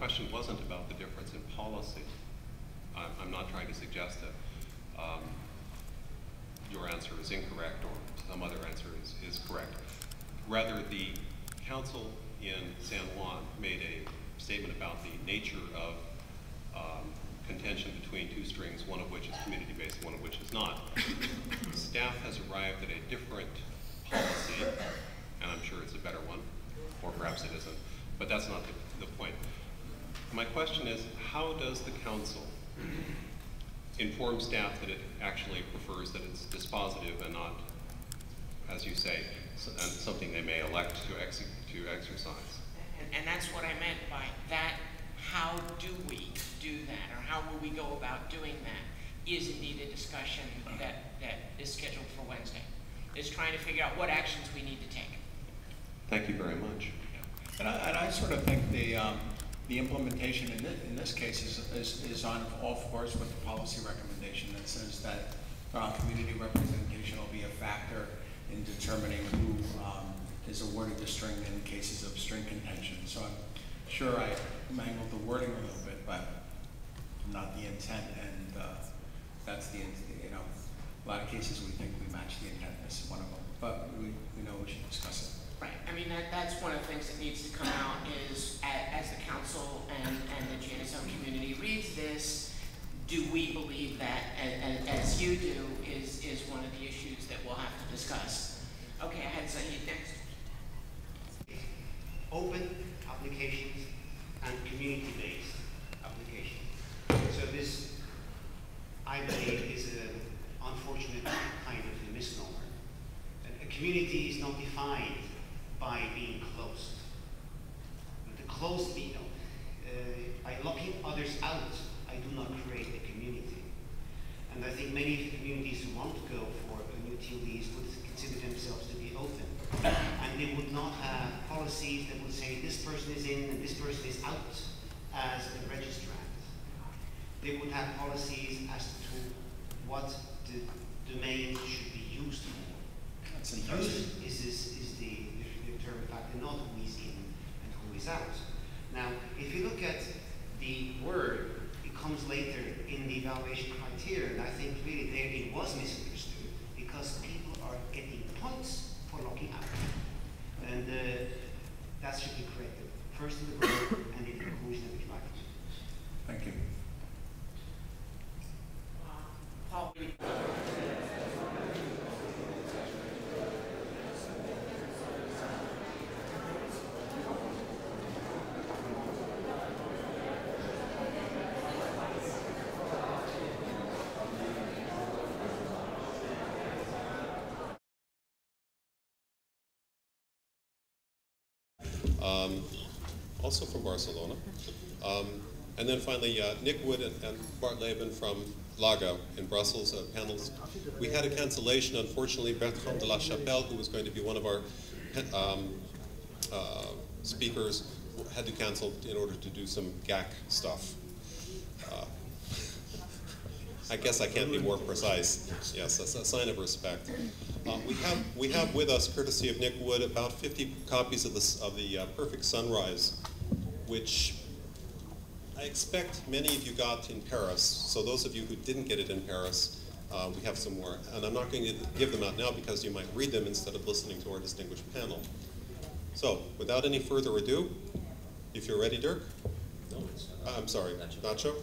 question wasn't about the difference in policy. I'm not trying to suggest that your answer is incorrect or some other answer is correct. Rather, the council in San Juan made a statement about the nature of contention between two strings, one of which is community-based, one of which is not. Staff has arrived at a different policy, and I'm sure it's a better one, or perhaps it isn't, but that's not the point. My question is, how does the council inform staff that it actually prefers that it's dispositive and not, as you say, something they may elect to exercise? And that's what I meant by that. How do we do that, or how will we go about doing that, is indeed a discussion that is scheduled for Wednesday. It's trying to figure out what actions we need to take. Thank you very much. And I sort of think the implementation in this case is on all fours with the policy recommendation that says that community representation will be a factor in determining who is awarded the string in cases of string contention. So I'm sure I mangled the wording a little bit, but not the intent. And that's the, a lot of cases we think we match the intent. This is one of them, but we know we should discuss it. Right. I mean, that's one of the things that needs to come out is, as the council and the GNSO community reads this, do we believe that, as you do, is one of the issues that we'll have to discuss. Okay, I had Zahid next. Open applications and community-based applications. So this, I believe, is an unfortunate kind of a misnomer. A community is not defined by being closed. The closed, by locking others out, I do not create a community. And I think many communities who want to go for a new TLDs would consider themselves to be open. And they would not have policies that would say this person is in and this person is out as a registrant. They would have policies as to what the domain should be used for. That's Use is the determinant factor, not who is in and who is out. Now, if you look at the word, it comes later in the evaluation criteria, and I think really there it was misunderstood because people are getting points for locking out. And that should be corrected. First in the group and in the conclusion of each package. Thank you. Paul. Also from Barcelona. And then finally, Nick Wood and Bart Laban from Laga in Brussels, panels. We had a cancellation, unfortunately. Bertrand de la Chapelle, who was going to be one of our speakers, had to cancel in order to do some GAC stuff. I guess I can't be more precise. Yes, that's a sign of respect. We have with us, courtesy of Nick Wood, about 50 copies of the Perfect Sunrise, which I expect many of you got in Paris. So those of you who didn't get it in Paris, we have some more. And I'm not going to give them out now because you might read them instead of listening to our distinguished panel. So without any further ado, if you're ready, Dirk? No, I'm sorry, Nacho?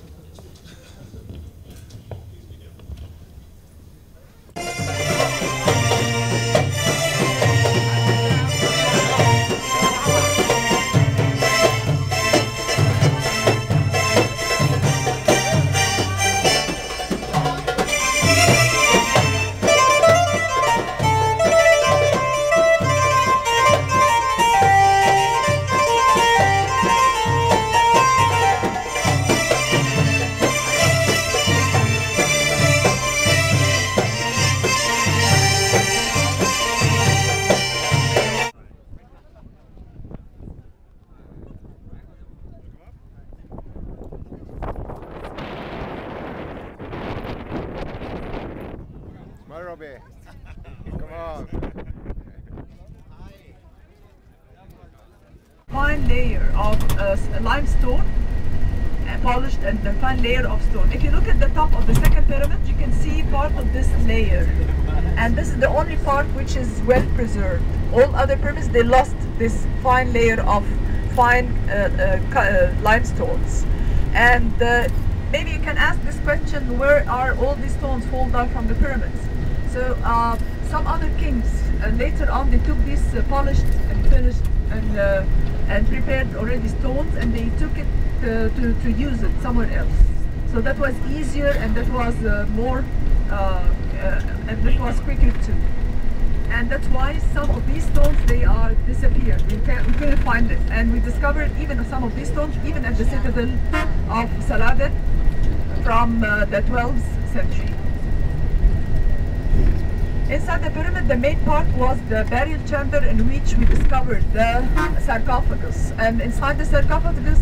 Come on. Fine layer of limestone polished and the fine layer of stone. If you look at the top of the second pyramid, you can see part of this layer. And this is the only part which is well preserved. All other pyramids, they lost this fine layer of fine limestones. And maybe you can ask this question, where are all these stones fall down from the pyramids? So some other kings, later on, they took these polished and finished and prepared already stones, and they took it to use it somewhere else. So that was easier, and that was more, and that was quicker too. And that's why some of these stones, they are disappeared. We couldn't find it. And we discovered even some of these stones, even at the citadel of Saladin from the 12th century. Inside the pyramid, the main part was the burial chamber in which we discovered the sarcophagus. And inside the sarcophagus,